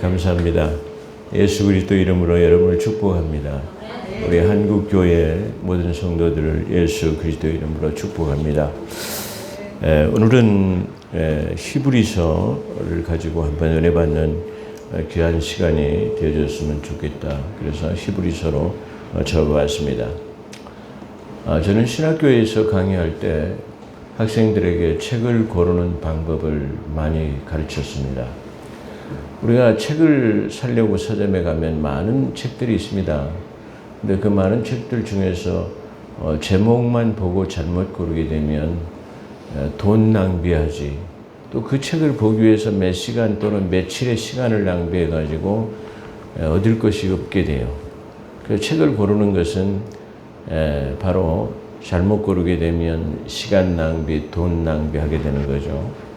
감사합니다. 예수 그리스도 이름으로 여러분을 축복합니다. 우리 한국교회 모든 성도들을 예수 그리스도 이름으로 축복합니다. 오늘은 히브리서를 가지고 한번 은혜 받는 귀한 시간이 되어졌으면 좋겠다. 그래서 히브리서로 접어봤습니다. 저는 신학교에서 강의할 때 학생들에게 책을 고르는 방법을 많이 가르쳤습니다. 우리가 책을 사려고 서점에 가면 많은 책들이 있습니다. 근데 그 많은 책들 중에서 제목만 보고 잘못 고르게 되면 돈 낭비하지. 또 그 책을 보기 위해서 몇 시간 또는 며칠의 시간을 낭비해 가지고 얻을 것이 없게 돼요. 그 책을 고르는 것은 바로 잘못 고르게 되면 시간 낭비, 돈 낭비하게 되는 거죠.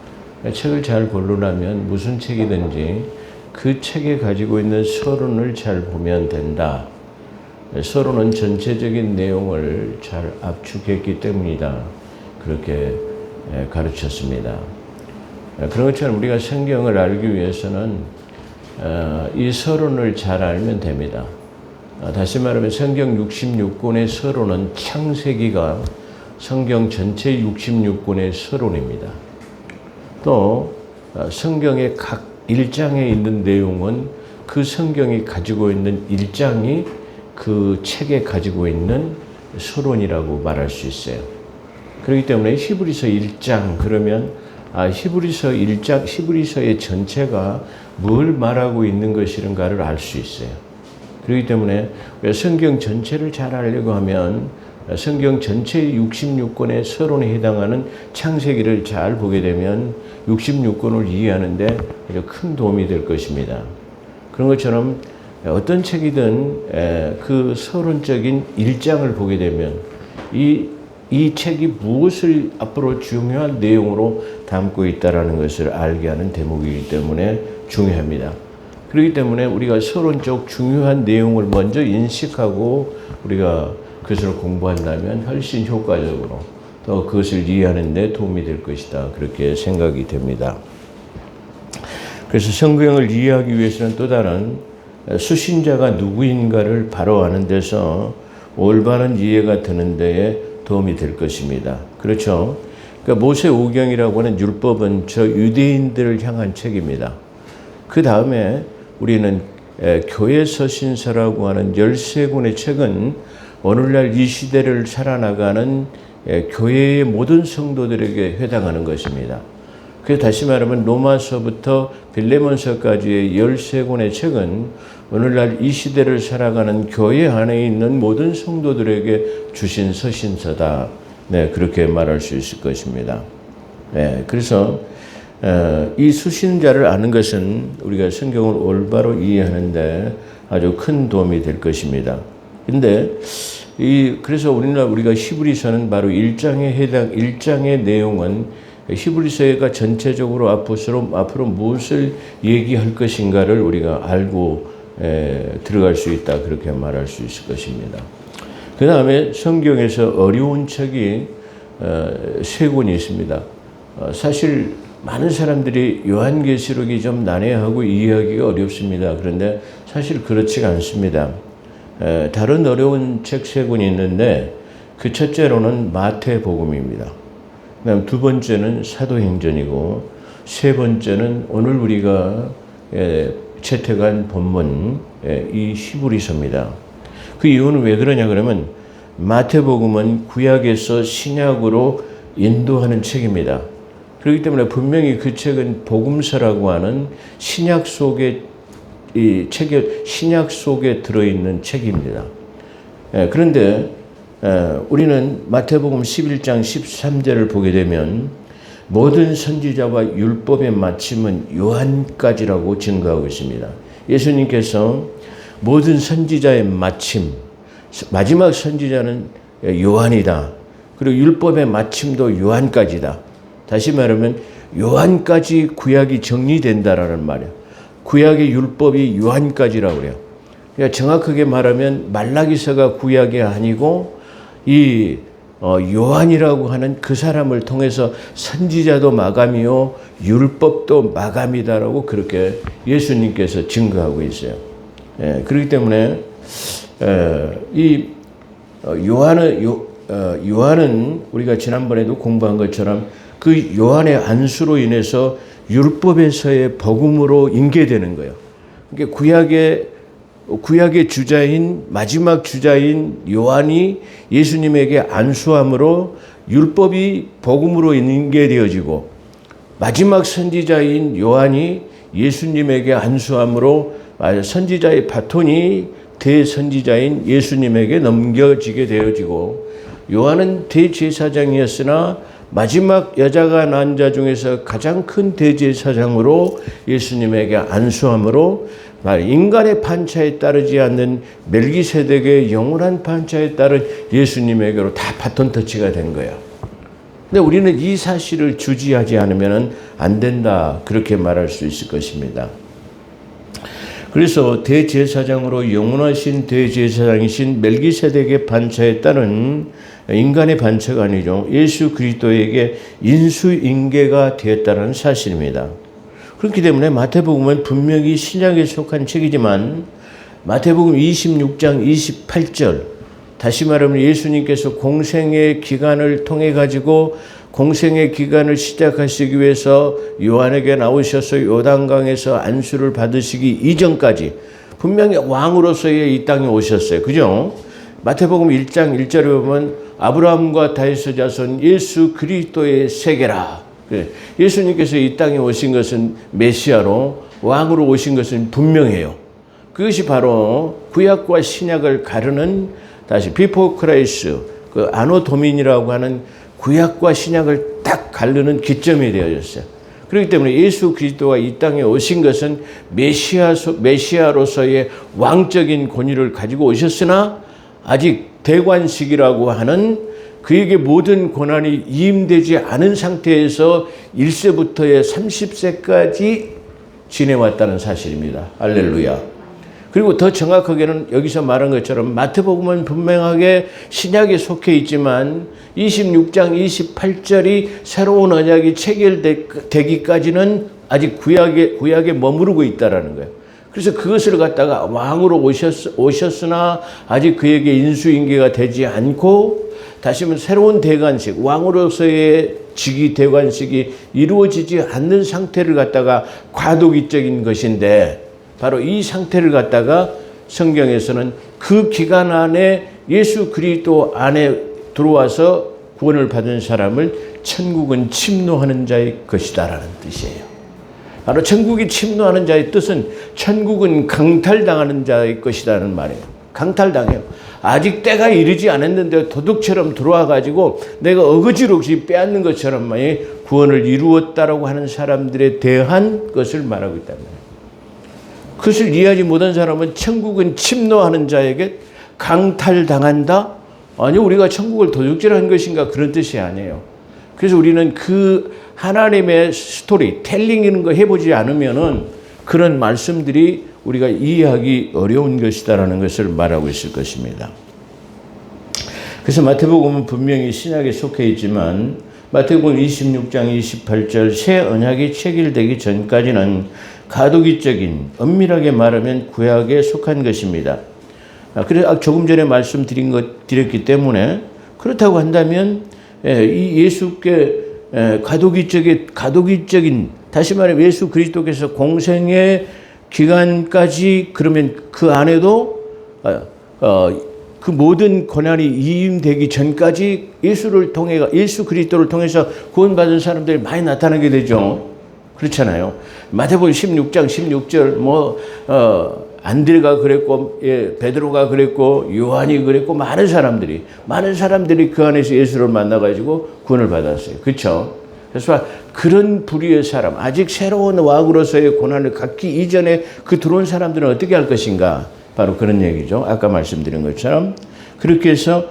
책을 잘 고르려면 무슨 책이든지 그 책에 가지고 있는 서론을 잘 보면 된다. 서론은 전체적인 내용을 잘 압축했기 때문이다. 그렇게 가르쳤습니다. 그런 것처럼 우리가 성경을 알기 위해서는 이 서론을 잘 알면 됩니다. 다시 말하면 성경 66권의 서론은 창세기가 성경 전체 66권의 서론입니다. 또 성경의 각 1장에 있는 내용은 그 성경이 가지고 있는 1장이 그 책에 가지고 있는 서론이라고 말할 수 있어요. 그렇기 때문에 히브리서 1장 그러면 히브리서 1장, 히브리서의 전체가 뭘 말하고 있는 것인가를 알 수 있어요. 그렇기 때문에 성경 전체를 잘 알려고 하면 성경 전체 66권의 서론에 해당하는 창세기를 잘 보게 되면 66권을 이해하는 데 아주 큰 도움이 될 것입니다. 그런 것처럼 어떤 책이든 그 서론적인 1장을 보게 되면 이 책이 무엇을 앞으로 중요한 내용으로 담고 있다는 것을 알게 하는 대목이기 때문에 중요합니다. 그렇기 때문에 우리가 서론적 중요한 내용을 먼저 인식하고 우리가 그것을 공부한다면 훨씬 효과적으로 또 그것을 이해하는 데 도움이 될 것이다. 그렇게 생각이 됩니다. 그래서 성경을 이해하기 위해서는 또 다른 수신자가 누구인가를 바로 아는 데서 올바른 이해가 드는 데에 도움이 될 것입니다. 그렇죠? 그러니까 모세오경이라고 하는 율법은 저 유대인들을 향한 책입니다. 그 다음에 우리는 교회 서신서라고 하는 13권의 책은 오늘날 이 시대를 살아나가는 교회의 모든 성도들에게 해당하는 것입니다. 그래서 다시 말하면 로마서부터 빌레몬서까지의 13권의 책은 오늘날 이 시대를 살아가는 교회 안에 있는 모든 성도들에게 주신 서신서다. 네, 그렇게 말할 수 있을 것입니다. 네, 그래서 이 수신자를 아는 것은 우리가 성경을 올바로 이해하는데 아주 큰 도움이 될 것입니다. 근데 그래서 우리가 히브리서는 바로 1장의 내용은 히브리서가 전체적으로 앞으로 무엇을 얘기할 것인가를 우리가 알고 들어갈 수 있다. 그렇게 말할 수 있을 것입니다. 그 다음에 성경에서 어려운 책이 3권이 있습니다. 사실 많은 사람들이 요한계시록이 좀 난해하고 이해하기가 어렵습니다. 그런데 사실 그렇지가 않습니다. 다른 어려운 책 3권이 있는데 그 첫째로는 마태복음입니다. 그다음 두 번째는 사도행전이고 세 번째는 오늘 우리가 채택한 본문 이 히브리서입니다. 그 이유는 왜 그러냐 그러면 마태복음은 구약에서 신약으로 인도하는 책입니다. 그렇기 때문에 분명히 그 책은 복음서라고 하는 신약 속에 들어있는 책입니다. 그런데 우리는 마태복음 11장 13절을 보게 되면 모든 선지자와 율법의 마침은 요한까지라고 증거하고 있습니다. 예수님께서 모든 선지자의 마침, 마지막 선지자는 요한이다. 그리고 율법의 마침도 요한까지다. 다시 말하면 요한까지 구약이 정리된다라는 말이에요. 구약의 율법이 요한까지라고 그래요. 그러니까 정확하게 말하면 말라기서가 구약이 아니고 이 요한이라고 하는 그 사람을 통해서 선지자도 마감이요 율법도 마감이다라고 그렇게 예수님께서 증거하고 있어요. 그렇기 때문에 이 요한은 우리가 지난번에도 공부한 것처럼 그 요한의 안수로 인해서 율법에서의 복음으로 인계되는 거예요. 그러니까 구약의 주자인 마지막 주자인 요한이 예수님에게 안수함으로 율법이 복음으로 인계되어지고 마지막 선지자인 요한이 예수님에게 안수함으로 선지자의 바톤이 대선지자인 예수님에게 넘겨지게 되어지고 요한은 대제사장이었으나 마지막 여자가 낳은 자 중에서 가장 큰 대제사장으로 예수님에게 안수함으로 인간의 판차에 따르지 않는 멜기세덱의 영원한 판차에 따른 예수님에게로 다 바톤 터치가 된 거예요. 근데 우리는 이 사실을 주지하지 않으면 안 된다. 그렇게 말할 수 있을 것입니다. 그래서 대제사장으로 영원하신 대제사장이신 멜기세덱의 반차에 따른 인간의 반차가 아니죠. 예수 그리스도에게 인수인계가 되었다는 사실입니다. 그렇기 때문에 마태복음은 분명히 신약에 속한 책이지만 마태복음 26장 28절 다시 말하면 예수님께서 공생의 기간을 통해 가지고 공생의 기간을 시작하시기 위해서 요한에게 나오셔서 요단강에서 안수를 받으시기 이전까지 분명히 왕으로서의 이 땅에 오셨어요. 그죠? 마태복음 1장 1절에 보면 아브라함과 다윗의 자손 예수 그리스도의 세계라. 예수님께서 이 땅에 오신 것은 메시아로 왕으로 오신 것은 분명해요. 그것이 바로 구약과 신약을 가르는 다시 비포 크라이스 그 아노 도민이라고 하는 구약과 신약을 딱 가르는 기점이 되어졌어요. 그렇기 때문에 예수 그리스도가 이 땅에 오신 것은 메시아로서의 왕적인 권위를 가지고 오셨으나 아직 대관식이라고 하는 그에게 모든 권한이 이임되지 않은 상태에서 1세부터의 30세까지 지내왔다는 사실입니다. 할렐루야. 그리고 더 정확하게는 여기서 말한 것처럼 마태복음은 분명하게 신약에 속해 있지만 26장 28절이 새로운 언약이 체결되기까지는 아직 구약에 머무르고 있다라는 거예요. 그래서 그것을 갖다가 왕으로 오셨으나 아직 그에게 인수인계가 되지 않고 다시 말하면 새로운 대관식, 왕으로서의 직위 대관식이 이루어지지 않는 상태를 갖다가 과도기적인 것인데 바로 이 상태를 갖다가 성경에서는 그 기간 안에 예수 그리스도 안에 들어와서 구원을 받은 사람을 천국은 침노하는 자의 것이다라는 뜻이에요. 바로 천국이 침노하는 자의 뜻은 천국은 강탈당하는 자의 것이라는 말이에요. 강탈당해요. 아직 때가 이르지 않았는데 도둑처럼 들어와 가지고 내가 어거지로 빼앗는 것처럼 구원을 이루었다라고 하는 사람들에 대한 것을 말하고 있다는 거예요. 그것을 이해하지 못한 사람은 천국은 침노하는 자에게 강탈당한다? 아니 우리가 천국을 도둑질한 것인가 그런 뜻이 아니에요. 그래서 우리는 그 하나님의 스토리, 텔링 이런 거 해보지 않으면은 그런 말씀들이 우리가 이해하기 어려운 것이다라는 것을 말하고 있을 것입니다. 그래서 마태복음은 분명히 신약에 속해 있지만 마태복음 26장 28절 새 언약이 체결되기 전까지는 가도기적인 엄밀하게 말하면 구약에 속한 것입니다. 그래서 조금 전에 말씀드렸기 때문에 그렇다고 한다면 이 예수께 가도기적인 다시 말해 예수 그리스도께서 공생의 기간까지 그러면 그 안에도 그 모든 고난이 이임되기 전까지 예수 그리스도를 통해서 구원받은 사람들이 많이 나타나게 되죠. 그렇잖아요. 마태복음 16장 16절 안드레가 그랬고 베드로가 그랬고 요한이 그랬고 많은 사람들이 그 안에서 예수를 만나가지고 구원을 받았어요. 그렇죠? 그래서 그런 부류의 사람 아직 새로운 왕으로서의 고난을 갖기 이전에 그 들어온 사람들은 어떻게 할 것인가 바로 그런 얘기죠. 아까 말씀드린 것처럼 그렇게 해서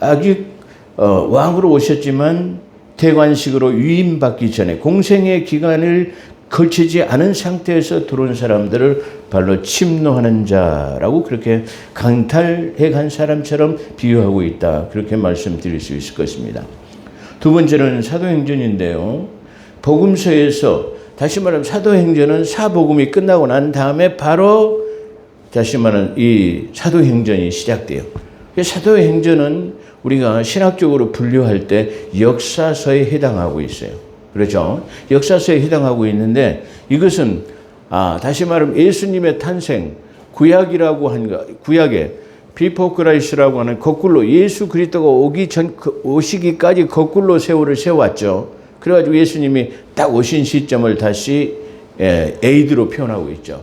아직 왕으로 오셨지만 대관식으로 위임받기 전에 공생의 기간을 걸치지 않은 상태에서 들어온 사람들을 발로 침노하는 자라고 그렇게 강탈해 간 사람처럼 비유하고 있다. 그렇게 말씀드릴 수 있을 것입니다. 두 번째는 사도행전인데요. 복음서에서 다시 말하면 사도행전은 사복음이 끝나고 난 다음에 바로 다시 말하면 이 사도행전이 시작돼요. 사도행전은 우리가 신학적으로 분류할 때 역사서에 해당하고 있어요. 그렇죠? 역사서에 해당하고 있는데 이것은 다시 말하면 예수님의 탄생, 구약이라고 한 구약에 비포 크라이스라고 하는 거꾸로 예수 그리스도가 오시기까지 거꾸로 세월을 세웠죠. 그래가지고 예수님이 딱 오신 시점을 다시 에이드로 표현하고 있죠.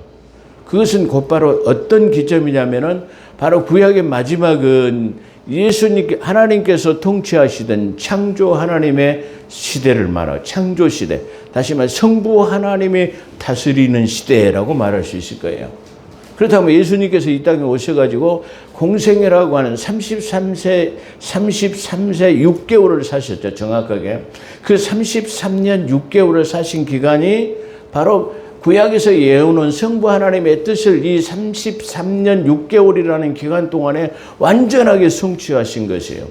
그것은 곧바로 어떤 기점이냐면은 바로 구약의 마지막은 예수님, 하나님께서 통치하시던 창조 하나님의 시대를 말하고 창조 시대, 다시 말해 성부 하나님이 다스리는 시대라고 말할 수 있을 거예요. 그렇다면 예수님께서 이 땅에 오셔가지고 공생애라고 하는 33세 6개월을 사셨죠. 정확하게. 그 33년 6개월을 사신 기간이 바로 구약에서 예언한 성부 하나님의 뜻을 이 33년 6개월이라는 기간 동안에 완전하게 성취하신 것이에요.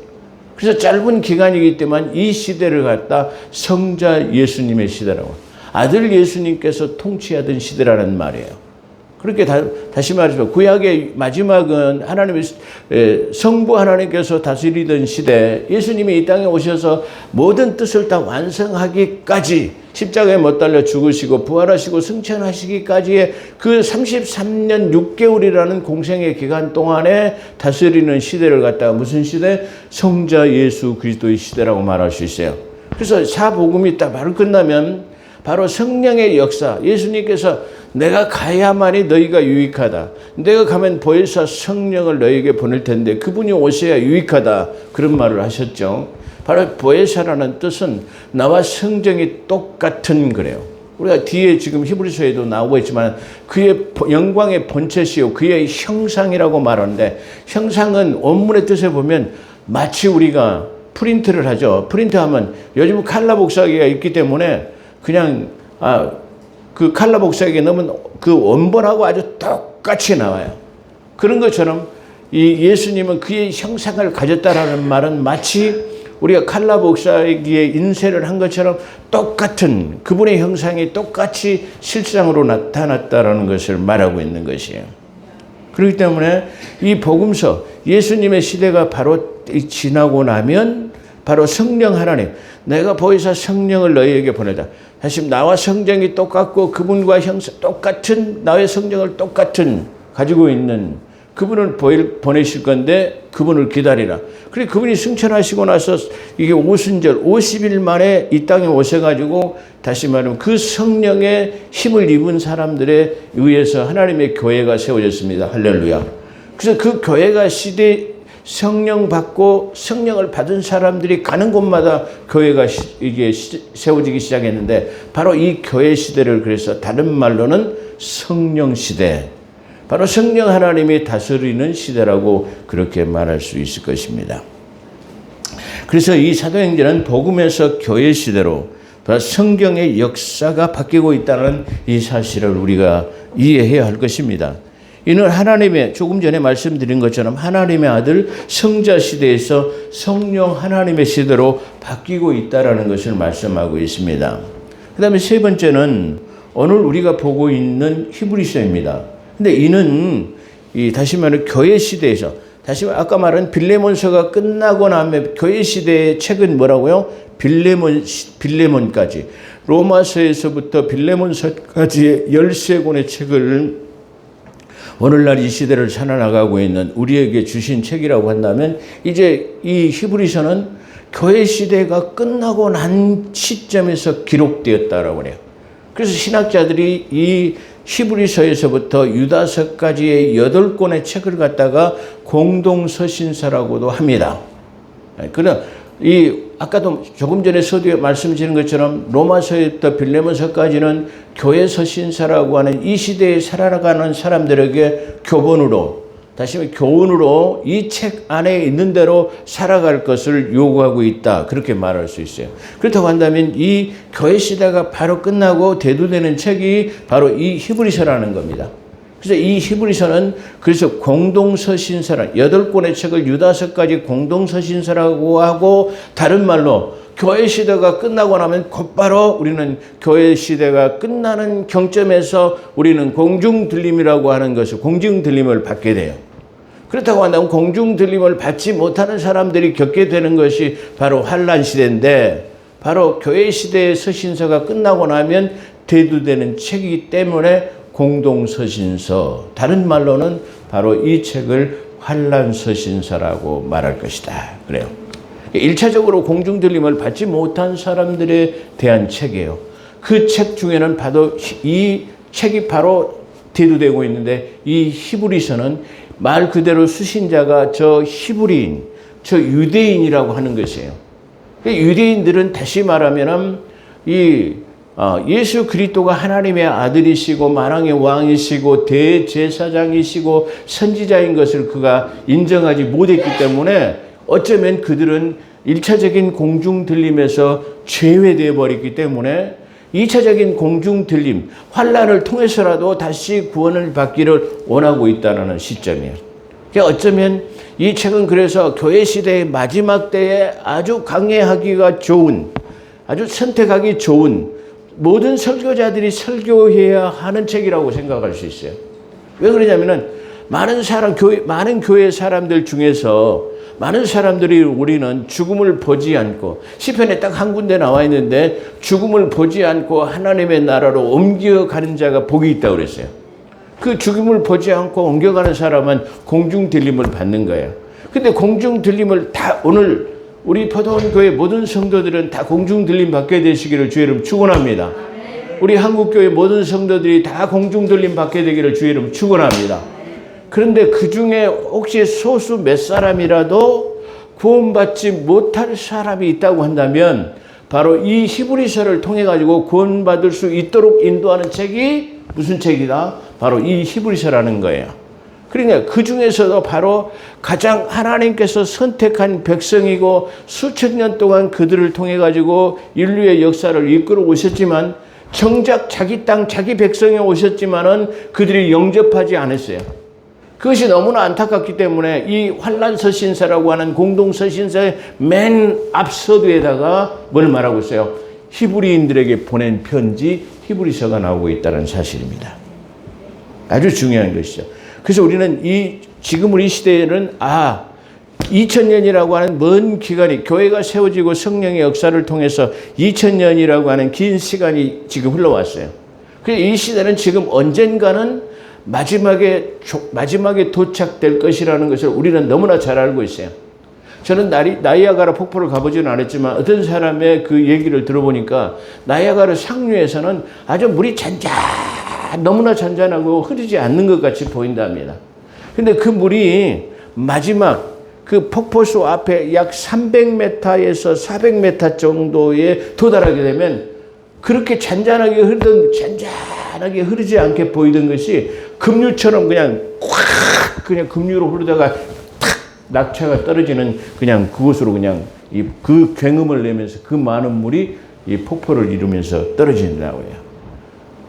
그래서 짧은 기간이기 때문에 이 시대를 갖다 성자 예수님의 시대라고, 아들 예수님께서 통치하던 시대라는 말이에요. 그렇게 다시 말해서 구약의 마지막은 하나님의 성부 하나님께서 다스리던 시대, 예수님이 이 땅에 오셔서 모든 뜻을 다 완성하기까지 십자가에 못 달려 죽으시고 부활하시고 승천하시기까지의 그 33년 6개월이라는 공생의 기간 동안에 다스리는 시대를 갖다가 무슨 시대? 성자 예수 그리스도의 시대라고 말할 수 있어요. 그래서 사복음이 딱 바로 끝나면 바로 성령의 역사, 예수님께서 내가 가야만이 너희가 유익하다. 내가 가면 보혜사 성령을 너희에게 보낼 텐데 그분이 오셔야 유익하다. 그런 말을 하셨죠. 바로 보혜사라는 뜻은 나와 성정이 똑같은 그래요. 우리가 뒤에 지금 히브리서에도 나오고 있지만 그의 영광의 본체시요 그의 형상이라고 말하는데, 형상은 원문의 뜻에 보면 마치 우리가 프린트를 하죠. 프린트하면 요즘 칼라 복사기가 있기 때문에 그냥 그 칼라 복사기에 넣으면 그 원본하고 아주 똑같이 나와요. 그런 것처럼 이 예수님은 그의 형상을 가졌다라는 말은 마치 우리가 칼라 복사기에 인쇄를 한 것처럼 똑같은 그분의 형상이 똑같이 실상으로 나타났다라는 것을 말하고 있는 것이에요. 그렇기 때문에 이 복음서, 예수님의 시대가 바로 지나고 나면 바로 성령 하나님, 내가 보혜사 성령을 너희에게 보내다. 다시 나와 성정이 똑같고 그분과 형상 똑같은, 나의 성정을 똑같은 가지고 있는 그분을 보내실 건데 그분을 기다리라. 그래 그분이 승천하시고 나서 이게 오순절 50일 만에 이 땅에 오셔가지고 다시 말하면 그 성령의 힘을 입은 사람들에 의해서 하나님의 교회가 세워졌습니다. 할렐루야. 그래서 그 교회가 성령 받고 성령을 받은 사람들이 가는 곳마다 교회가 이게 세워지기 시작했는데 바로 이 교회 시대를 그래서 다른 말로는 성령 시대, 바로 성령 하나님이 다스리는 시대라고 그렇게 말할 수 있을 것입니다. 그래서 이 사도행전은 복음에서 교회 시대로 성경의 역사가 바뀌고 있다는 이 사실을 우리가 이해해야 할 것입니다. 이는 하나님의, 조금 전에 말씀드린 것처럼 하나님의 아들 성자 시대에서 성령 하나님의 시대로 바뀌고 있다는 것을 말씀하고 있습니다. 그 다음에 세 번째는 오늘 우리가 보고 있는 히브리서입니다. 근데 이는 다시 말해 교회 시대에서, 다시 말해 아까 말한 빌레몬서가 끝나고 나면 교회 시대의 책은 뭐라고요? 빌레몬까지, 로마서에서부터 빌레몬서까지의 13권의 책을 오늘날 이 시대를 살아나가고 있는 우리에게 주신 책이라고 한다면, 이제 이 히브리서는 교회 시대가 끝나고 난 시점에서 기록되었다라고 해요. 그래서 신학자들이 이 히브리서에서부터 유다서까지의 8권의 책을 갖다가 공동서신서라고도 합니다. 그러나 아까도 조금 전에 서두에 말씀드린 것처럼 로마서부터 빌레몬서까지는 교회 서신서라고 하는 이 시대에 살아가는 사람들에게 교본으로, 다시 말해 교훈으로 이 책 안에 있는 대로 살아갈 것을 요구하고 있다. 그렇게 말할 수 있어요. 그렇다고 한다면 이 교회 시대가 바로 끝나고 대두되는 책이 바로 이 히브리서라는 겁니다. 그래서 이 히브리서는 그래서 공동서신서라 8권의 책을 유다서까지 공동서신서라고 하고 다른 말로 교회 시대가 끝나고 나면 곧바로 우리는 교회 시대가 끝나는 경점에서 우리는 공중들림이라고 하는 것을 공중들림을 받게 돼요. 그렇다고 한다면 공중들림을 받지 못하는 사람들이 겪게 되는 것이 바로 환란 시대인데 바로 교회 시대의 서신서가 끝나고 나면 대두되는 책이기 때문에 공동서신서, 다른 말로는 바로 이 책을 환란서신서라고 말할 것이다. 그래요. 1차적으로 공중들림을 받지 못한 사람들에 대한 책이에요. 그 책 중에는 바로 이 책이 바로 대두되고 있는데 이 히브리서는 말 그대로 수신자가 저 히브리인, 저 유대인이라고 하는 것이에요. 유대인들은 다시 말하면 예수 그리스도가 하나님의 아들이시고 만왕의 왕이시고 대제사장이시고 선지자인 것을 그가 인정하지 못했기 때문에 어쩌면 그들은 1차적인 공중들림에서 제외되어 버렸기 때문에 2차적인 공중들림, 환란을 통해서라도 다시 구원을 받기를 원하고 있다는 시점이에요. 어쩌면 이 책은 그래서 교회 시대의 마지막 때에 아주 강해하기가 좋은, 아주 선택하기 좋은 모든 설교자들이 설교해야 하는 책이라고 생각할 수 있어요. 왜 그러냐면은 많은 교회 사람들 중에서 많은 사람들이 우리는 죽음을 보지 않고 시편에 딱 한 군데 나와 있는데 죽음을 보지 않고 하나님의 나라로 옮겨가는 자가 복이 있다고 그랬어요. 그 죽음을 보지 않고 옮겨가는 사람은 공중들림을 받는 거예요. 근데 공중들림을 다 오늘 우리 포도원 교회 모든 성도들은 다 공중들림 받게 되시기를 주의 이름 축원합니다. 우리 한국교회 모든 성도들이 다 공중들림 받게 되기를 주의 이름 축원합니다. 그런데 그 중에 혹시 소수 몇 사람이라도 구원받지 못할 사람이 있다고 한다면 바로 이 히브리서를 통해 가지고 구원받을 수 있도록 인도하는 책이 무슨 책이다? 바로 이 히브리서라는 거예요. 그러니까 그 중에서도 바로 가장 하나님께서 선택한 백성이고 수천 년 동안 그들을 통해 가지고 인류의 역사를 이끌어 오셨지만 정작 자기 땅 자기 백성에 오셨지만은 그들이 영접하지 않았어요. 그것이 너무나 안타깝기 때문에 이 환란서신서라고 하는 공동서신서의 맨 앞서두에다가 뭘 말하고 있어요? 히브리인들에게 보낸 편지 히브리서가 나오고 있다는 사실입니다. 아주 중요한 것이죠. 그래서 우리는 지금 우리 시대에는 2000년이라고 하는 먼 기간이 교회가 세워지고 성령의 역사를 통해서 2000년이라고 하는 긴 시간이 지금 흘러왔어요. 그래서 이 시대는 지금 언젠가는 마지막에 도착될 것이라는 것을 우리는 너무나 잘 알고 있어요. 저는 나이아가라 폭포를 가보지는 않았지만 어떤 사람의 그 얘기를 들어보니까 나이아가라 상류에서는 아주 물이 너무나 잔잔하고 흐르지 않는 것 같이 보인답니다. 근데 그 물이 마지막 그 폭포수 앞에 약 300m에서 400m 정도에 도달하게 되면 그렇게 잔잔하게 흐르지 않게 보이던 것이 급류처럼 그냥 급류로 흐르다가 탁 낙차가 떨어지는 그냥 그곳으로 그냥 그 굉음을 내면서 그 많은 물이 이 폭포를 이루면서 떨어진다고 해요.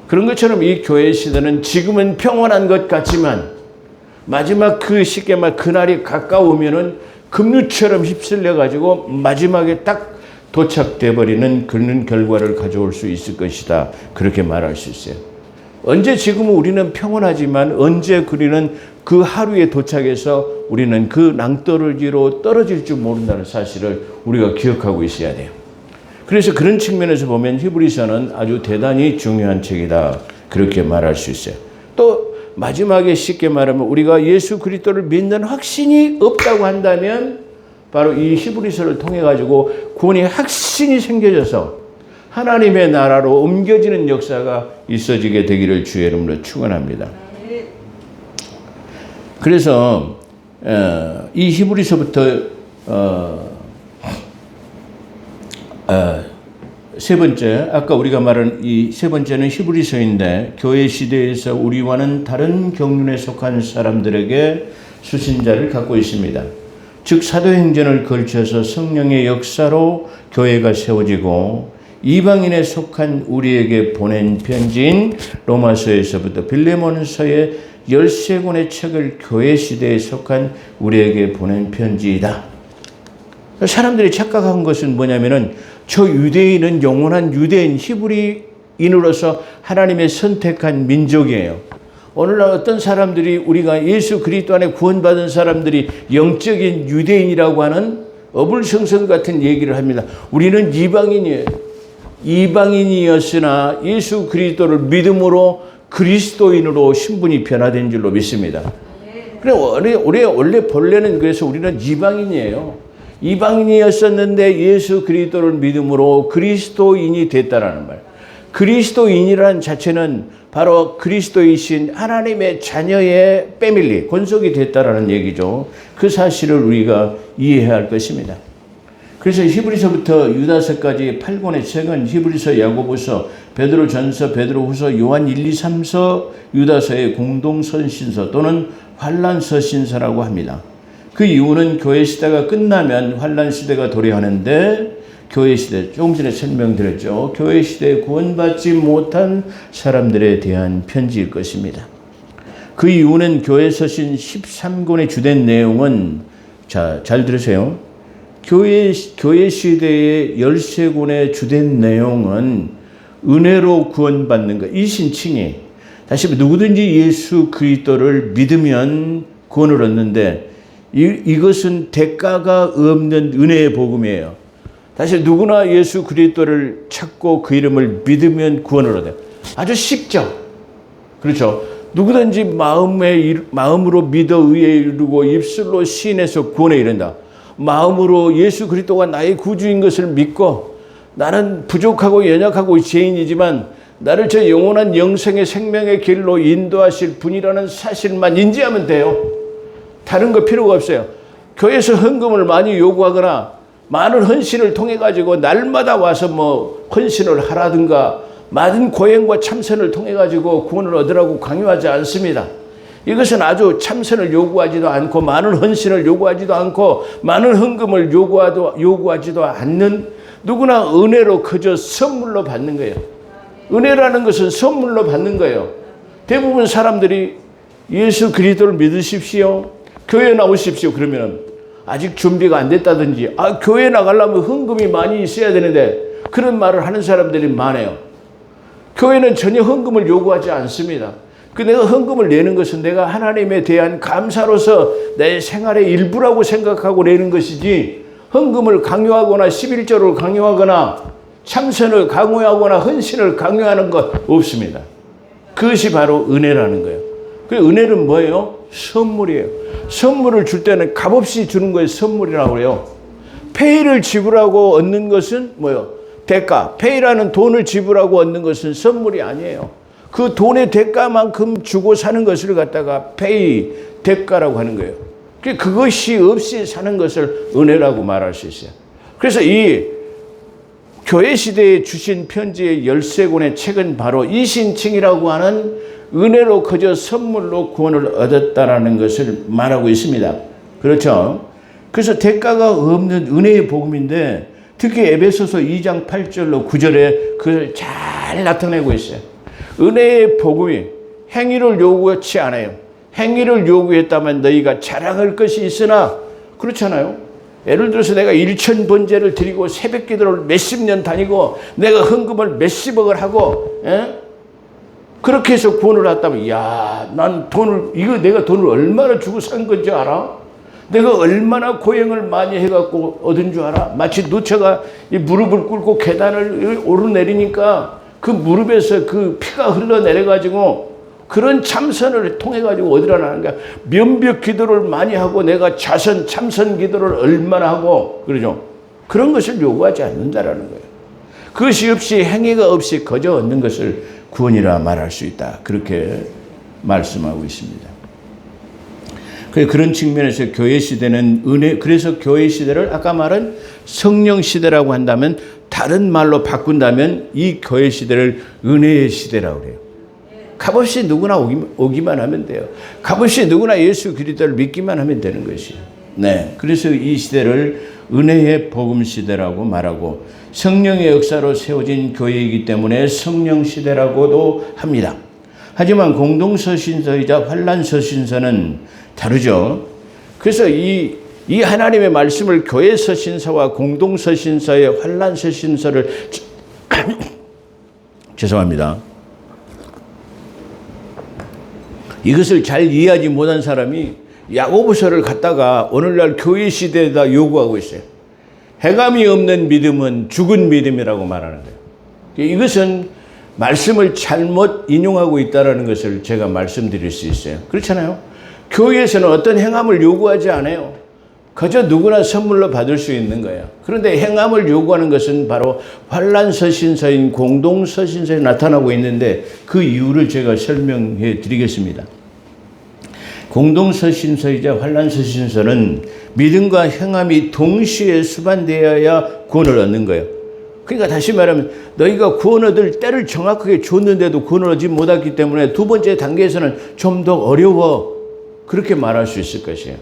그런 것처럼 이 교회 시대는 지금은 평온한 것 같지만 마지막 그 시기만 그날이 가까우면은 급류처럼 휩쓸려 가지고 마지막에 딱 도착돼 버리는 그런 결과를 가져올 수 있을 것이다. 그렇게 말할 수 있어요. 언제 지금은 우리는 평온하지만 언제 우리는 그 하루에 도착해서 우리는 그 낭떠러지로 떨어질 줄 모른다는 사실을 우리가 기억하고 있어야 돼요. 그래서 그런 측면에서 보면 히브리서는 아주 대단히 중요한 책이다. 그렇게 말할 수 있어요. 또 마지막에 쉽게 말하면 우리가 예수 그리스도를 믿는 확신이 없다고 한다면 바로 이 히브리서를 통해 가지고 구원이 확신이 생겨져서 하나님의 나라로 옮겨지는 역사가 있어지게 되기를 주의 이름으로 축원합니다. 그래서 이 히브리서부터 세 번째, 아까 우리가 말한 이 세 번째는 히브리서인데 교회 시대에서 우리와는 다른 경륜에 속한 사람들에게 수신자를 갖고 있습니다. 즉 사도행전을 걸쳐서 성령의 역사로 교회가 세워지고 이방인에 속한 우리에게 보낸 편지인 로마서에서부터 빌레몬서의 13권의 책을 교회 시대에 속한 우리에게 보낸 편지이다. 사람들이 착각한 것은 뭐냐면은 저 유대인은 영원한 유대인 히브리인으로서 하나님의 선택한 민족이에요. 오늘날 어떤 사람들이 우리가 예수 그리스도 안에 구원받은 사람들이 영적인 유대인이라고 하는 어불성성 같은 얘기를 합니다. 우리는 이방인이에요. 이방인이었으나 예수 그리스도를 믿음으로 그리스도인으로 신분이 변화된 줄로 믿습니다. 그래 원래 본래는 그래서 우리는 이방인이에요. 이방인이었었는데 예수 그리스도를 믿음으로 그리스도인이 됐다라는 말. 그리스도인이라는 자체는 바로 그리스도이신 하나님의 자녀의 패밀리, 권속이 됐다라는 얘기죠. 그 사실을 우리가 이해해야 할 것입니다. 그래서 히브리서부터 유다서까지 8권의 책은 히브리서, 야고보서, 베드로전서, 베드로후서, 요한 1, 2, 3서, 유다서의 공동선신서 또는 환란서신서라고 합니다. 그 이유는 교회 시대가 끝나면 환란 시대가 도래하는데 교회 시대, 조금 전에 설명드렸죠. 교회 시대에 구원받지 못한 사람들에 대한 편지일 것입니다. 그 이유는 교회 서신 13권의 주된 내용은 잘 들으세요. 교회 시대의 13권의 주된 내용은 은혜로 구원받는 것, 이 신칭이 다시 누구든지 예수 그리스도를 믿으면 구원을 얻는데 이것은 대가가 없는 은혜의 복음이에요. 다시 누구나 예수 그리스도를 찾고 그 이름을 믿으면 구원을 얻어요. 아주 쉽죠. 그렇죠. 누구든지 마음으로 믿어 의에 이르고 입술로 시인해서 구원에 이른다. 마음으로 예수 그리스도가 나의 구주인 것을 믿고 나는 부족하고 연약하고 죄인이지만 나를 저 영원한 영생의 생명의 길로 인도하실 분이라는 사실만 인지하면 돼요. 다른 거 필요가 없어요. 교회에서 헌금을 많이 요구하거나 많은 헌신을 통해 가지고 날마다 와서 헌신을 하라든가 많은 고행과 참선을 통해 가지고 구원을 얻으라고 강요하지 않습니다. 이것은 아주 참선을 요구하지도 않고 많은 헌신을 요구하지도 않고 많은 헌금을 요구하지도 않는 누구나 은혜로 그저 선물로 받는 거예요. 은혜라는 것은 선물로 받는 거예요. 대부분 사람들이 예수 그리스도를 믿으십시오. 교회 나오십시오. 그러면 아직 준비가 안 됐다든지 교회 나가려면 헌금이 많이 있어야 되는데 그런 말을 하는 사람들이 많아요. 교회는 전혀 헌금을 요구하지 않습니다. 내가 헌금을 내는 것은 내가 하나님에 대한 감사로서 내 생활의 일부라고 생각하고 내는 것이지 헌금을 강요하거나 11조를 강요하거나 참선을 강요하거나 헌신을 강요하는 것 없습니다. 그것이 바로 은혜라는 거예요. 그 은혜는 뭐예요? 선물이에요. 선물을 줄 때는 값없이 주는 거예요. 선물이라고 그래요. 페이를 지불하고 얻는 것은 뭐예요? 대가. 페이라는 돈을 지불하고 얻는 것은 선물이 아니에요. 그 돈의 대가만큼 주고 사는 것을 갖다가 페이, 대가라고 하는 거예요. 그것이 없이 사는 것을 은혜라고 말할 수 있어요. 그래서 이 교회 시대에 주신 편지의 13권의 책은 바로 이 신칭이라고 하는 은혜로 그저 선물로 구원을 얻었다라는 것을 말하고 있습니다. 그렇죠? 그래서 대가가 없는 은혜의 복음인데 특히 에베소서 2장 8절로 9절에 그걸 잘 나타내고 있어요. 은혜의 복음이 행위를 요구하지 않아요. 행위를 요구했다면 너희가 자랑할 것이 있으나 그렇잖아요. 예를 들어서 내가 1,000번제를 드리고 새벽 기도를 몇십 년 다니고 내가 헌금을 몇십억을 하고 그렇게 해서 구원을 얻다면 난 내가 돈을 얼마나 주고 산 건지 알아? 내가 얼마나 고행을 많이 해갖고 얻은 줄 알아? 마치 누처가 이 무릎을 꿇고 계단을 오르내리니까 그 무릎에서 그 피가 흘러내려가지고 그런 참선을 통해가지고 얻으라는 거야. 면벽 기도를 많이 하고 내가 참선 기도를 얼마나 하고 그러죠. 그런 것을 요구하지 않는다라는 거예요. 그것이 없이 행위가 없이 거저 얻는 것을 구원이라 말할 수 있다. 그렇게 말씀하고 있습니다. 그런 측면에서 교회 시대는 그래서 교회 시대를 아까 말한 성령 시대라고 한다면 다른 말로 바꾼다면 이 교회 시대를 은혜의 시대라고 그래요. 값없이 누구나 오기만 하면 돼요. 값없이 누구나 예수 그리스도를 믿기만 하면 되는 것이에요. 네, 그래서 이 시대를 은혜의 복음 시대라고 말하고 성령의 역사로 세워진 교회이기 때문에 성령 시대라고도 합니다. 하지만 공동서신서이자 환란서신서는 다르죠. 그래서 이 하나님의 말씀을 교회서신서와 공동서신서의 환란서신서를 죄송합니다. 이것을 잘 이해하지 못한 사람이 야고보서를 갖다가 오늘날 교회 시대에다 요구하고 있어요. 해감이 없는 믿음은 죽은 믿음이라고 말하는 거예요. 이것은 말씀을 잘못 인용하고 있다는 것을 제가 말씀드릴 수 있어요. 그렇잖아요. 교회에서는 어떤 행함을 요구하지 않아요. 그저 누구나 선물로 받을 수 있는 거예요. 그런데 행함을 요구하는 것은 바로 환란서신서인 공동서신서에 나타나고 있는데 그 이유를 제가 설명해 드리겠습니다. 공동서신서이자 환란서신서는 믿음과 행함이 동시에 수반되어야 구원을 얻는 거예요. 그러니까 다시 말하면 너희가 구원 얻을 때를 정확하게 줬는데도 구원을 얻지 못했기 때문에 두 번째 단계에서는 좀 더 어려워. 그렇게 말할 수 있을 것이에요.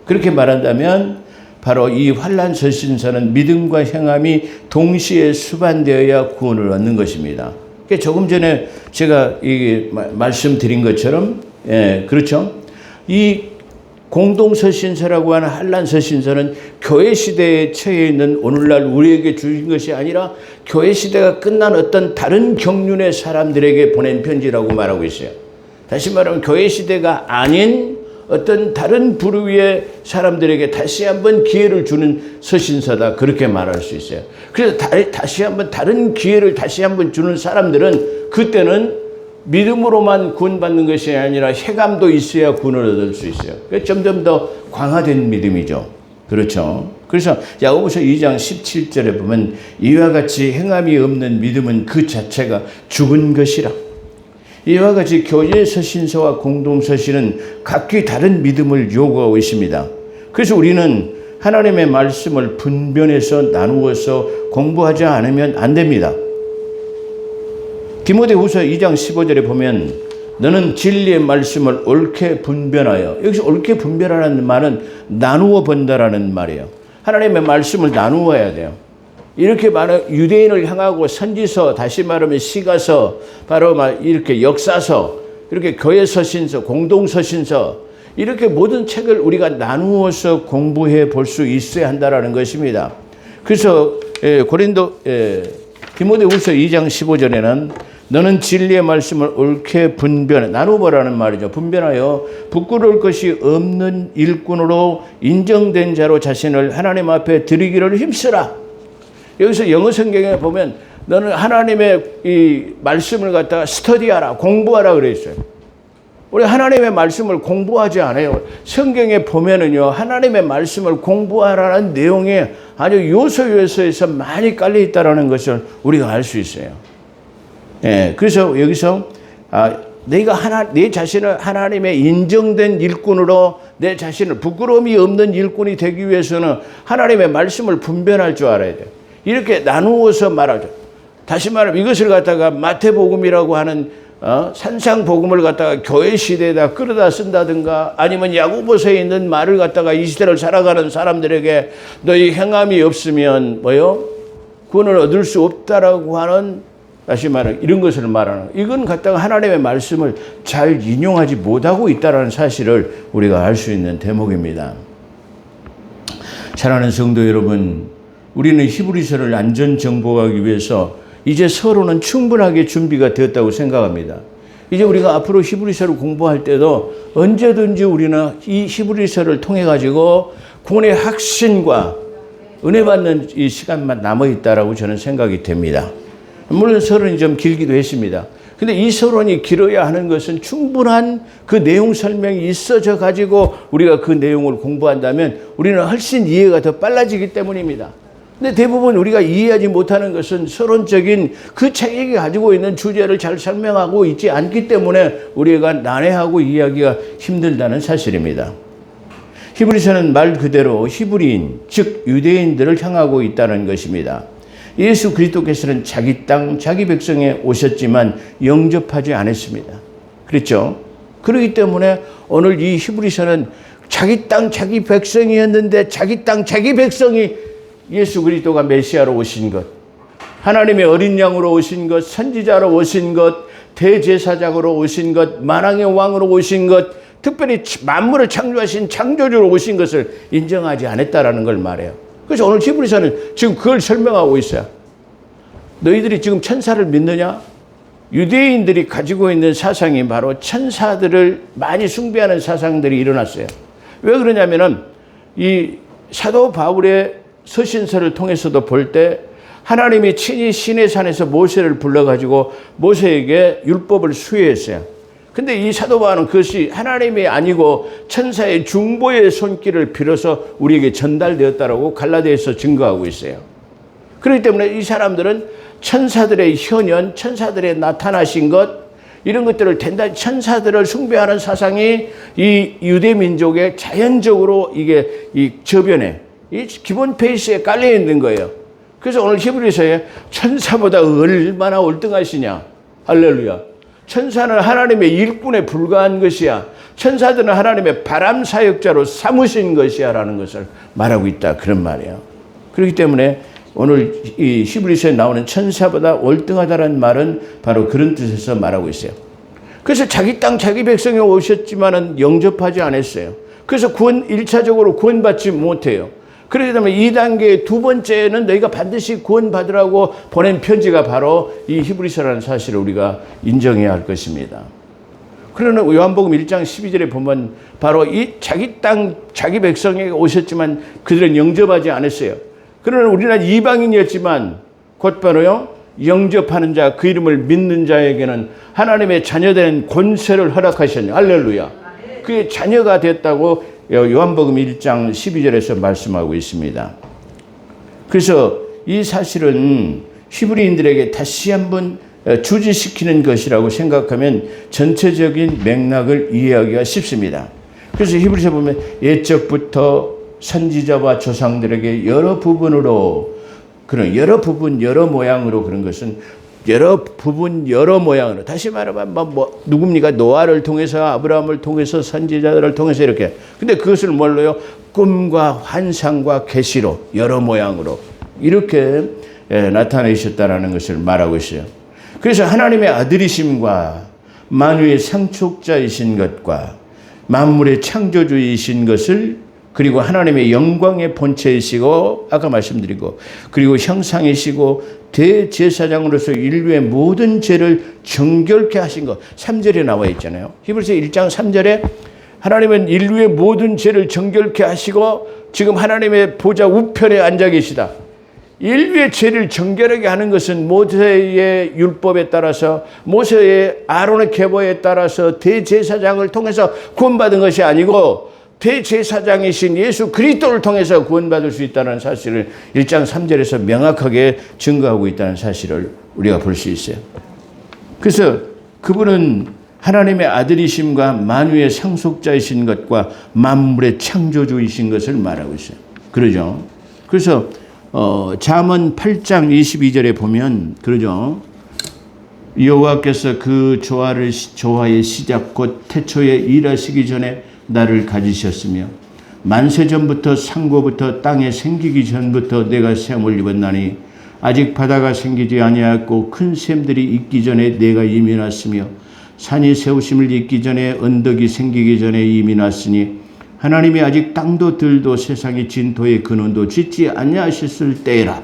그렇게 말한다면 바로 이 환란서신서는 믿음과 행함이 동시에 수반되어야 구원을 얻는 것입니다. 조금 전에 제가 말씀드린 것처럼 그렇죠. 이 공동서신서라고 하는 환란서신서는 교회 시대에 처해 있는 오늘날 우리에게 주신 것이 아니라 교회 시대가 끝난 어떤 다른 경륜의 사람들에게 보낸 편지라고 말하고 있어요. 다시 말하면 교회 시대가 아닌 어떤 다른 부류의 사람들에게 다시 한번 기회를 주는 서신서다. 그렇게 말할 수 있어요. 그래서 다시 한번 다른 기회를 다시 한번 주는 사람들은 그때는 믿음으로만 구원받는 것이 아니라 해감도 있어야 구원을 얻을 수 있어요. 점점 더 강화된 믿음이죠. 그렇죠. 그래서 야고보서 2장 17절에 보면 이와 같이 행함이 없는 믿음은 그 자체가 죽은 것이라. 이와 같이 교회 서신서와 공동서신은 각기 다른 믿음을 요구하고 있습니다. 그래서 우리는 하나님의 말씀을 분별해서 나누어서 공부하지 않으면 안 됩니다. 디모데후서 2장 15절에 보면 너는 진리의 말씀을 옳게 분별하여, 여기서 옳게 분별하라는 말은 나누어 본다라는 말이에요. 하나님의 말씀을 나누어야 돼요. 이렇게 많은 유대인을 향하고 선지서, 다시 말하면 시가서, 바로 막 이렇게 역사서, 이렇게 교회 서신서, 공동 서신서, 이렇게 모든 책을 우리가 나누어서 공부해 볼 수 있어야 한다라는 것입니다. 그래서 디모데후서 2장 15절에는 너는 진리의 말씀을 옳게 분별해, 나누어보라는 말이죠. 분별하여 부끄러울 것이 없는 일꾼으로 인정된 자로 자신을 하나님 앞에 드리기를 힘쓰라. 여기서 영어 성경에 보면 너는 하나님의 이 말씀을 갖다가 스터디하라, 공부하라 그래 있어요. 우리 하나님의 말씀을 공부하지 않아요. 성경에 보면은요, 하나님의 말씀을 공부하라는 내용이 아주 요소에서 많이 깔려 있다는 것을 우리가 알 수 있어요. 예, 그래서 여기서 내 자신을 하나님의 인정된 일꾼으로 내 자신을 부끄러움이 없는 일꾼이 되기 위해서는 하나님의 말씀을 분별할 줄 알아야 돼요. 이렇게 나누어서 말하죠. 다시 말하면 이것을 갖다가 마태복음이라고 하는 산상복음을 갖다가 교회 시대에다 끌어다 쓴다든가 아니면 야고보서에 있는 말을 갖다가 이 시대를 살아가는 사람들에게 너희 행함이 없으면 구원을 얻을 수 없다라고 하는, 다시 말하면 이런 것을 말하는, 이건 갖다가 하나님의 말씀을 잘 인용하지 못하고 있다는 사실을 우리가 알 수 있는 대목입니다. 사랑하는 성도 여러분, 우리는 히브리서를 안전 정복하기 위해서 이제 서로는 충분하게 준비가 되었다고 생각합니다. 이제 우리가 앞으로 히브리서를 공부할 때도 언제든지 우리는 이 히브리서를 통해 가지고 구원의 확신과 은혜 받는 이 시간만 남아 있다라고 저는 생각이 됩니다. 물론 서론이 좀 길기도 했습니다. 근데 이 서론이 길어야 하는 것은 충분한 그 내용 설명이 있어져 가지고 우리가 그 내용을 공부한다면 우리는 훨씬 이해가 더 빨라지기 때문입니다. 근데 대부분 우리가 이해하지 못하는 것은 서론적인 그 책이 가지고 있는 주제를 잘 설명하고 있지 않기 때문에 우리가 난해하고 이해하기가 힘들다는 사실입니다. 히브리서는 말 그대로 히브리인, 즉 유대인들을 향하고 있다는 것입니다. 예수 그리스도께서는 자기 땅, 자기 백성에 오셨지만 영접하지 않았습니다. 그렇죠? 그렇기 때문에 오늘 이 히브리서는 자기 땅 자기 백성이었는데 자기 땅 자기 백성이 예수 그리스도가 메시아로 오신 것, 하나님의 어린 양으로 오신 것, 선지자로 오신 것, 대제사장으로 오신 것, 만왕의 왕으로 오신 것, 특별히 만물을 창조하신 창조주로 오신 것을 인정하지 않았다라는 걸 말해요. 그래서 오늘 히브리서는 지금 그걸 설명하고 있어요. 너희들이 지금 천사를 믿느냐? 유대인들이 가지고 있는 사상이 바로 천사들을 많이 숭배하는 사상들이 일어났어요. 왜 그러냐면은 이 사도 바울의 서신서를 통해서도 볼 때 하나님이 친히 시내산에서 모세를 불러가지고 모세에게 율법을 수여했어요. 근데 이 사도 바울은 그것이 하나님이 아니고 천사의 중보의 손길을 빌어서 우리에게 전달되었다라고 갈라디아에서 증거하고 있어요. 그렇기 때문에 이 사람들은 천사들의 현현, 천사들의 나타나신 것, 이런 것들을 단단히 천사들을 숭배하는 사상이 이 유대 민족의 자연적으로 이게 이 저변에, 이 기본 페이스에 깔려 있는 거예요. 그래서 오늘 히브리서에 천사보다 얼마나 월등하시냐. 할렐루야. 천사는 하나님의 일꾼에 불과한 것이야. 천사들은 하나님의 바람 사역자로 삼으신 것이야 라는 것을 말하고 있다. 그런 말이에요. 그렇기 때문에 오늘 이 히브리서에 나오는 천사보다 월등하다는 말은 바로 그런 뜻에서 말하고 있어요. 그래서 자기 땅 자기 백성에 오셨지만은 영접하지 않았어요. 그래서 구원 1차적으로 구원받지 못해요. 그렇기 때문에 2단계 두 번째는 너희가 반드시 구원받으라고 보낸 편지가 바로 이 히브리서라는 사실을 우리가 인정해야 할 것입니다. 그러나 요한복음 1장 12절에 보면 바로 이 자기 땅 자기 백성에게 오셨지만 그들은 영접하지 않았어요. 그러나 우리는 이방인이었지만 곧바로요 영접하는 자, 그 이름을 믿는 자에게는 하나님의 자녀된 권세를 허락하셨네요. 할렐루야. 그의 자녀가 됐다고 요한복음 1장 12절에서 말씀하고 있습니다. 그래서 이 사실은 히브리인들에게 다시 한번 주지시키는 것이라고 생각하면 전체적인 맥락을 이해하기가 쉽습니다. 그래서 히브리서 보면 옛적부터 선지자와 조상들에게 여러 부분으로, 그런 여러 부분 여러 모양으로, 그런 것은 여러 부분 여러 모양으로, 다시 말하면 누굽니까? 노아를 통해서, 아브라함을 통해서, 선지자들을 통해서 이렇게. 근데 그것을 뭘로요? 꿈과 환상과 계시로 여러 모양으로 이렇게 나타내셨다라는 것을 말하고 있어요. 그래서 하나님의 아들이심과 만유의 상속자이신 것과 만물의 창조주이신 것을, 그리고 하나님의 영광의 본체이시고 아까 말씀드리고, 그리고 형상이시고 대제사장으로서 인류의 모든 죄를 정결케 하신 것, 3절에 나와 있잖아요. 히브리서 1장 3절에 하나님은 인류의 모든 죄를 정결케 하시고 지금 하나님의 보좌 우편에 앉아 계시다. 인류의 죄를 정결하게 하는 것은 모세의 율법에 따라서, 모세의 아론의 계보에 따라서 대제사장을 통해서 구원받은 것이 아니고 대제사장이신 예수 그리스도를 통해서 구원받을 수 있다는 사실을 1장 3절에서 명확하게 증거하고 있다는 사실을 우리가 볼 수 있어요. 그래서 그분은 하나님의 아들이심과 만유의 상속자이신 것과 만물의 창조주이신 것을 말하고 있어요. 그러죠. 그래서 잠언 8장 22절에 보면 그러죠. 여호와께서 그 조화의 시작 곧 태초에 일하시기 전에 나를 가지셨으며 만세전부터 상고부터 땅에 생기기 전부터 내가 셈을 입었나니 아직 바다가 생기지 아니하였고 큰 샘들이 있기 전에 내가 이미 났으며 산이 세우심을 잇기 전에 언덕이 생기기 전에 이미 났으니 하나님이 아직 땅도 들도 세상의 진토의 근원도 짓지 아니하셨을 때라.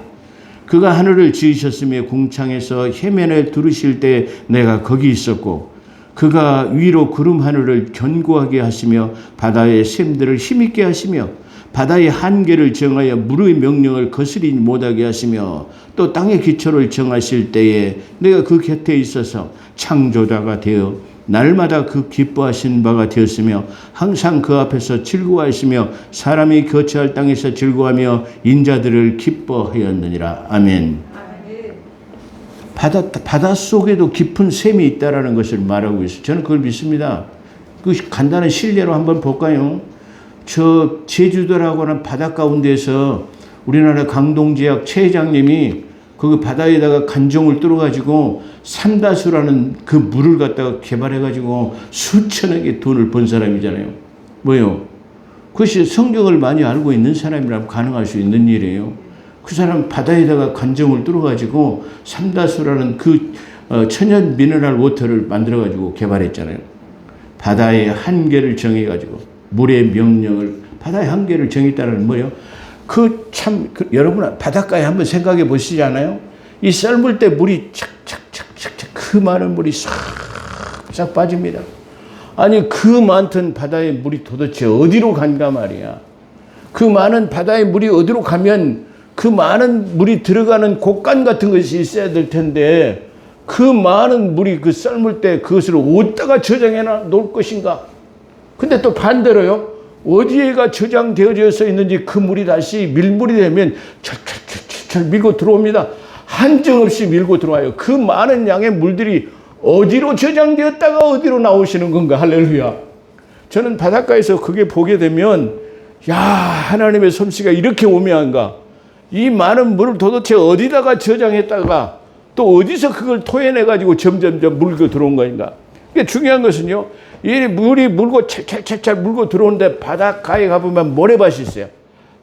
그가 하늘을 지으셨으며 궁창에서 해면에 두르실 때 내가 거기 있었고 그가 위로 구름 하늘을 견고하게 하시며 바다의 샘들을 힘있게 하시며 바다의 한계를 정하여 물의 명령을 거스르지 못하게 하시며 또 땅의 기초를 정하실 때에 내가 그 곁에 있어서 창조자가 되어 날마다 그 기뻐하신 바가 되었으며 항상 그 앞에서 즐거워하시며 사람이 거처할 땅에서 즐거워하며 인자들을 기뻐하였느니라. 아멘. 바다 속에도 깊은 샘이 있다라는 것을 말하고 있어요. 저는 그걸 믿습니다. 그 간단한 실례로 한번 볼까요? 저 제주도라고 하는 바다 가운데서 우리나라 강동제약 최 회장님이 그 바다에다가 간종을 뚫어가지고 삼다수라는 그 물을 갖다가 개발해가지고 수천억의 돈을 번 사람이잖아요. 뭐요? 그것이 성경을 많이 알고 있는 사람이라면 가능할 수 있는 일이에요. 그 사람 바다에다가 관정을 뚫어가지고 삼다수라는 그 천연 미네랄 워터를 만들어가지고 개발했잖아요. 바다의 한계를 정해가지고 물의 명령을 바다의 한계를 정했다는 뭐예요? 여러분 바닷가에 한번 생각해 보시지 않아요? 이 썰물 때 물이 착착착착착 그 많은 물이 싹 빠집니다. 아니 그 많던 바다의 물이 도대체 어디로 간가 말이야. 그 많은 바다의 물이 어디로 가면 그 많은 물이 들어가는 곳간 같은 것이 있어야 될 텐데 그 많은 물이 그 썰물 때 그것을 어디다가 저장해 놓을 것인가. 근데 또 반대로요. 어디에가 저장되어져 있는지 그 물이 다시 밀물이 되면 철철철철 밀고 들어옵니다. 한정없이 밀고 들어와요. 그 많은 양의 물들이 어디로 저장되었다가 어디로 나오시는 건가. 할렐루야. 저는 바닷가에서 그게 보게 되면 야, 하나님의 솜씨가 이렇게 오묘한가. 이 많은 물을 도대체 어디다가 저장했다가 또 어디서 그걸 토해내가지고 점점점 물고 들어온 거인가. 이게 중요한 것은요. 이 물이 물고 찰찰찰찰 물고 들어오는데 바닷가에 가보면 모래밭이 있어요.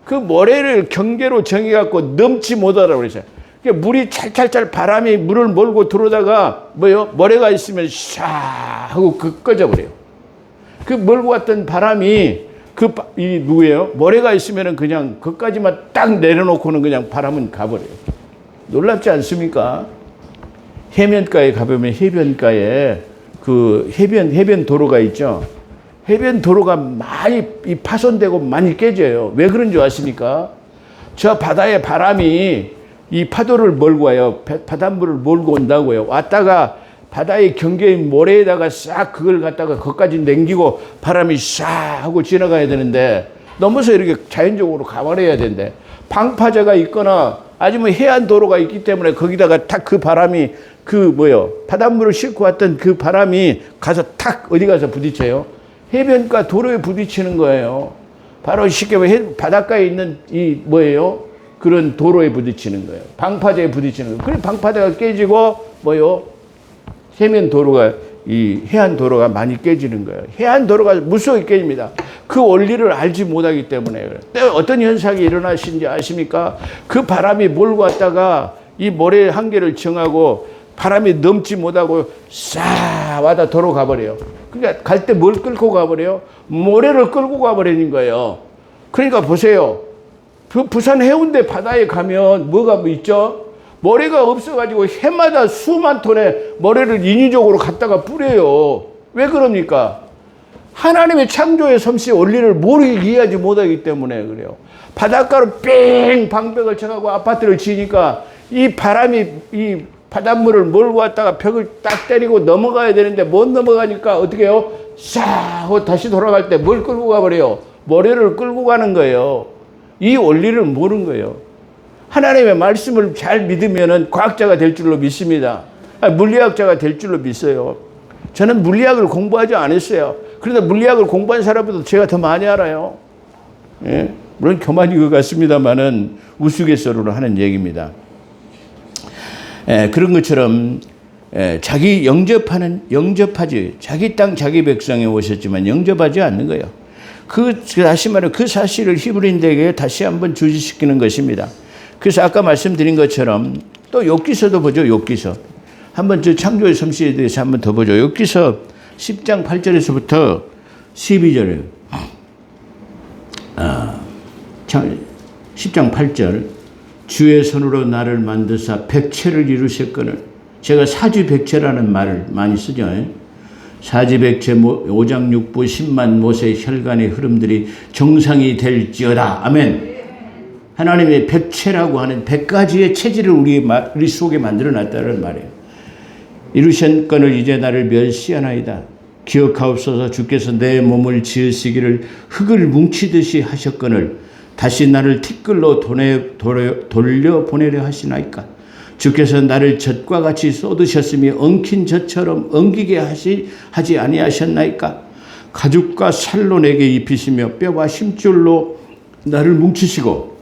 그 모래를 경계로 정해갖고 넘지 못하라고 그랬어요. 그러니까 물이 찰찰찰 바람이 물을 몰고 들어오다가 뭐요? 모래가 있으면 샤 하고 꺼져버려요. 그 몰고 왔던 바람이 누구예요? 모래가 있으면은 그냥 그까지만 딱 내려놓고는 그냥 바람은 가버려요. 놀랍지 않습니까? 해변가에 가보면 해변가에 그 해변 도로가 있죠. 해변 도로가 많이 파손되고 많이 깨져요. 왜 그런 줄 아십니까? 저 바다의 바람이 이 파도를 몰고 와요. 바닷물을 몰고 온다고요. 왔다가 바다의 경계인 모래에다가 싹 그걸 갖다가 거기까지 남기고 바람이 싹 하고 지나가야 되는데 넘어서 이렇게 자연적으로 가버려야 되는데 방파제가 있거나 아니면 해안 도로가 있기 때문에 거기다가 탁 그 바람이 바닷물을 싣고 왔던 그 바람이 가서 탁 어디 가서 부딪혀요? 해변가 도로에 부딪히는 거예요. 바로 쉽게 말해 바닷가에 있는 그런 도로에 부딪히는 거예요. 방파제에 부딪히는 거예요. 그래 방파제가 깨지고 해면 도로가 해안 도로가 많이 깨지는 거예요. 해안 도로가 무수하게 깨집니다. 그 원리를 알지 못하기 때문에 그래요. 어떤 현상이 일어나신지 아십니까? 그 바람이 몰고 왔다가 이 모래 한계를 정하고 바람이 넘지 못하고 싹 와다 도로 가버려요. 그러니까 갈 때 뭘 끌고 가버려요? 모래를 끌고 가버리는 거예요. 그러니까 보세요. 그 부산 해운대 바다에 가면 뭐가 있죠? 모래가 없어가지고 해마다 수만 톤의 모래를 인위적으로 갖다가 뿌려요. 왜 그럽니까? 하나님의 창조의 솜씨 원리를 모르게 이해하지 못하기 때문에 그래요. 바닷가로 뺑 방벽을 쳐가고 아파트를 지니까 이 바람이 이 바닷물을 몰고 왔다가 벽을 딱 때리고 넘어가야 되는데 못 넘어가니까 어떻게 해요? 싹 하고 다시 돌아갈 때 뭘 끌고 가버려요? 모래를 끌고 가는 거예요. 이 원리를 모르는 거예요. 하나님의 말씀을 잘 믿으면은 과학자가 될 줄로 믿습니다. 물리학자가 될 줄로 믿어요. 저는 물리학을 공부하지 않았어요. 그런데 물리학을 공부한 사람보다 제가 더 많이 알아요. 예? 물론 교만인 것 같습니다만은 우스갯소리로 하는 얘기입니다. 그런 것처럼 자기 영접하지 자기 땅 자기 백성에 오셨지만 영접하지 않는 거예요. 다시 말해 그 사실을 히브리인들에게 다시 한번 주지시키는 것입니다. 그래서 아까 말씀드린 것처럼 또 욥기서도 보죠. 욥기서 한번 저 창조의 솜씨에 대해서 한번 더 보죠. 욥기서 10장 8절에서부터 12절에 10장 8절 주의 손으로 나를 만드사 백체를 이루셨거늘. 제가 사지백체라는 말을 많이 쓰죠. 사지백체 5장 6부 10만 못의 혈관의 흐름들이 정상이 될지어다. 아멘. 하나님의 백체라고 하는 100가지의 체질을 우리 속에 만들어놨다는 말이에요. 이루셨거늘 이제 나를 멸시하나이다. 기억하옵소서. 주께서 내 몸을 지으시기를 흙을 뭉치듯이 하셨거늘 다시 나를 티끌로 돌려보내려 하시나이까. 주께서 나를 젖과 같이 쏟으셨으며 엉킨 젖처럼 엉기게 하지 아니하셨나이까. 가죽과 살로 내게 입히시며 뼈와 힘줄로 나를 뭉치시고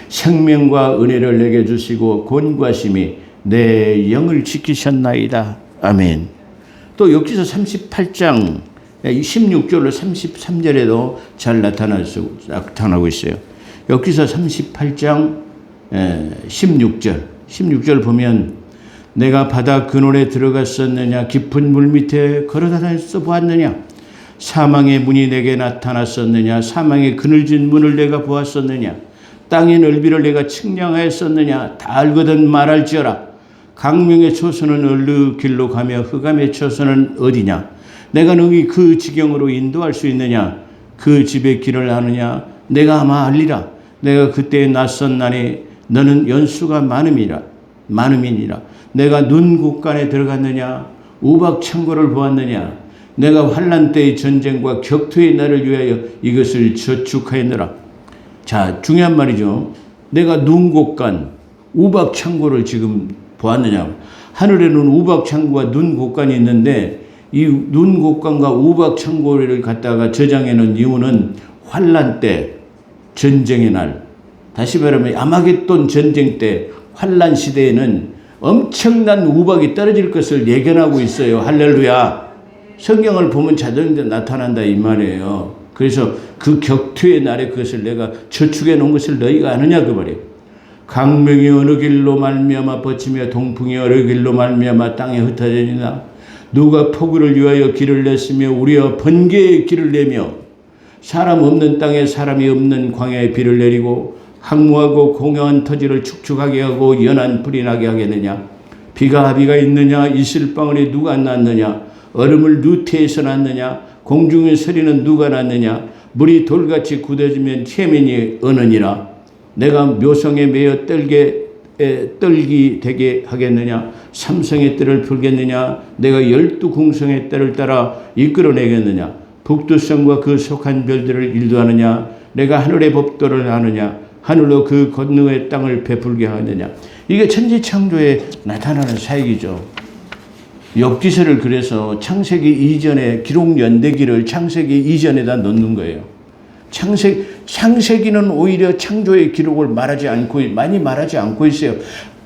생명과 은혜를 내게 주시고 권과심이 내 영을 지키셨나이다. 아멘. 또 욥기서 38장 16절로 33절에도 잘 나타나고 있어요. 욥기서 38장 16절 보면 내가 바다 그늘에 들어갔었느냐 깊은 물 밑에 걸어다녀서 보았느냐 사망의 문이 내게 나타났었느냐 사망의 그늘진 문을 내가 보았었느냐 땅의 넓이를 내가 측량하였었느냐 다 알거든 말할지어라 강명의 초소는 어느 길로 가며 흑암의 초소는 어디냐 내가 너희 그 지경으로 인도할 수 있느냐 그 집의 길을 아느냐 내가 아마 알리라 내가 그때 낯선나니 너는 연수가 많음이니라 내가 눈 곳간에 들어갔느냐 우박 창고를 보았느냐 내가 환난 때의 전쟁과 격투의 날을 위하여 이것을 저축하였느라. 자, 중요한 말이죠. 내가 눈 곳간 우박 창고를 지금 보았느냐. 하늘에는 우박 창고와 눈 곳간이 있는데 이 눈 곳간과 우박 창고를 갖다가 저장해 놓은 이유는 환난 때 전쟁의 날 다시 말하면 아마겟돈 전쟁 때 환난 시대에는 엄청난 우박이 떨어질 것을 예견하고 있어요. 할렐루야. 성경을 보면 자동으로 나타난다 이 말이에요. 그래서 그 격투의 날에 그것을 내가 저축해 놓은 것을 너희가 아느냐 그 말이에요. 강명이 어느 길로 말미암아 뻗치며 동풍이 어느 길로 말미암아 땅에 흩어지나 누가 폭우를 위하여 길을 냈으며 우리와 번개의 길을 내며 사람 없는 땅에 사람이 없는 광야에 비를 내리고 항무하고 공허한 터지를 축축하게 하고 연한 불이 나게 하겠느냐 비가 있느냐 이슬방울이 누가 났느냐 얼음을 누태에서 났느냐 공중의 소리는 누가 났느냐 물이 돌같이 굳어지면 체면이 어느니라 내가 묘성에 매여 떨기 되게 하겠느냐 삼성의 뜰을 풀겠느냐 내가 12궁성의 뜰을 따라 이끌어내겠느냐 북두성과 그 속한 별들을 일도하느냐 내가 하늘의 법도를 아느냐 하늘로 그 건너의 땅을 베풀게 하느냐. 이게 천지창조에 나타나는 사역이죠. 욥기서를 그래서 창세기 이전에 기록 연대기를 창세기 이전에다 넣는 거예요. 창세기는 오히려 창조의 기록을 많이 말하지 않고 있어요.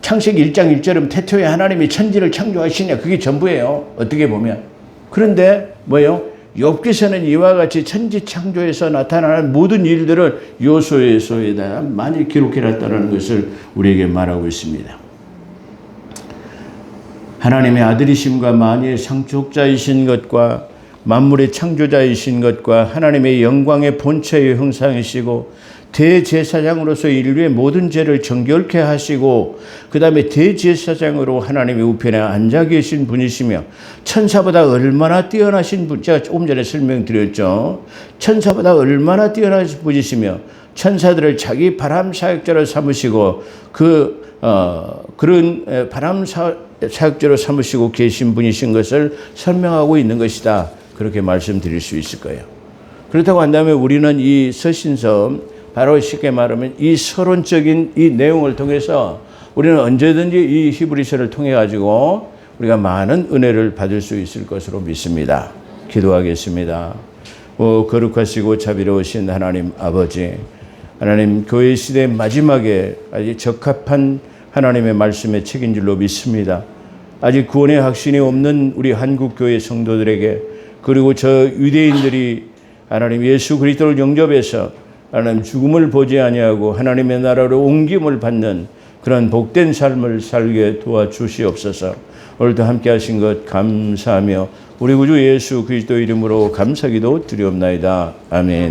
창세기 1장 1절은 태초에 하나님이 천지를 창조하시냐 그게 전부예요. 어떻게 보면. 그런데 뭐예요? 욥기서는 이와 같이 천지 창조에서 나타나는 모든 일들을 요소에서에다 많이 기록해놨다는 것을 우리에게 말하고 있습니다. 하나님의 아들이심과 만유의 상속자이신 것과 만물의 창조자이신 것과 하나님의 영광의 본체의 형상이시고 대제사장으로서 인류의 모든 죄를 정결케 하시고 그 다음에 대제사장으로 하나님의 우편에 앉아 계신 분이시며 천사보다 얼마나 뛰어나신 분, 제가 조금 전에 설명드렸죠. 천사보다 얼마나 뛰어나신 분이시며 천사들을 자기 바람 사역자로 삼으시고 그런 바람 사역자로 삼으시고 계신 분이신 것을 설명하고 있는 것이다. 그렇게 말씀드릴 수 있을 거예요. 그렇다고 한다면 우리는 이 서신서 바로 쉽게 말하면 이 서론적인 이 내용을 통해서 우리는 언제든지 이 히브리서를 통해 가지고 우리가 많은 은혜를 받을 수 있을 것으로 믿습니다. 기도하겠습니다. 거룩하시고 자비로우신 하나님 아버지, 하나님 교회 시대 마지막에 아주 적합한 하나님의 말씀의 책인 줄로 믿습니다. 아직 구원의 확신이 없는 우리 한국 교회 성도들에게 그리고 저 유대인들이 하나님 예수 그리스도를 영접해서 하나님 죽음을 보지 아니하고 하나님의 나라로 옮김을 받는 그런 복된 삶을 살게 도와주시옵소서. 오늘도 함께 하신 것 감사하며 우리 구주 예수 그리스도 이름으로 감사기도 드리옵나이다. 아멘.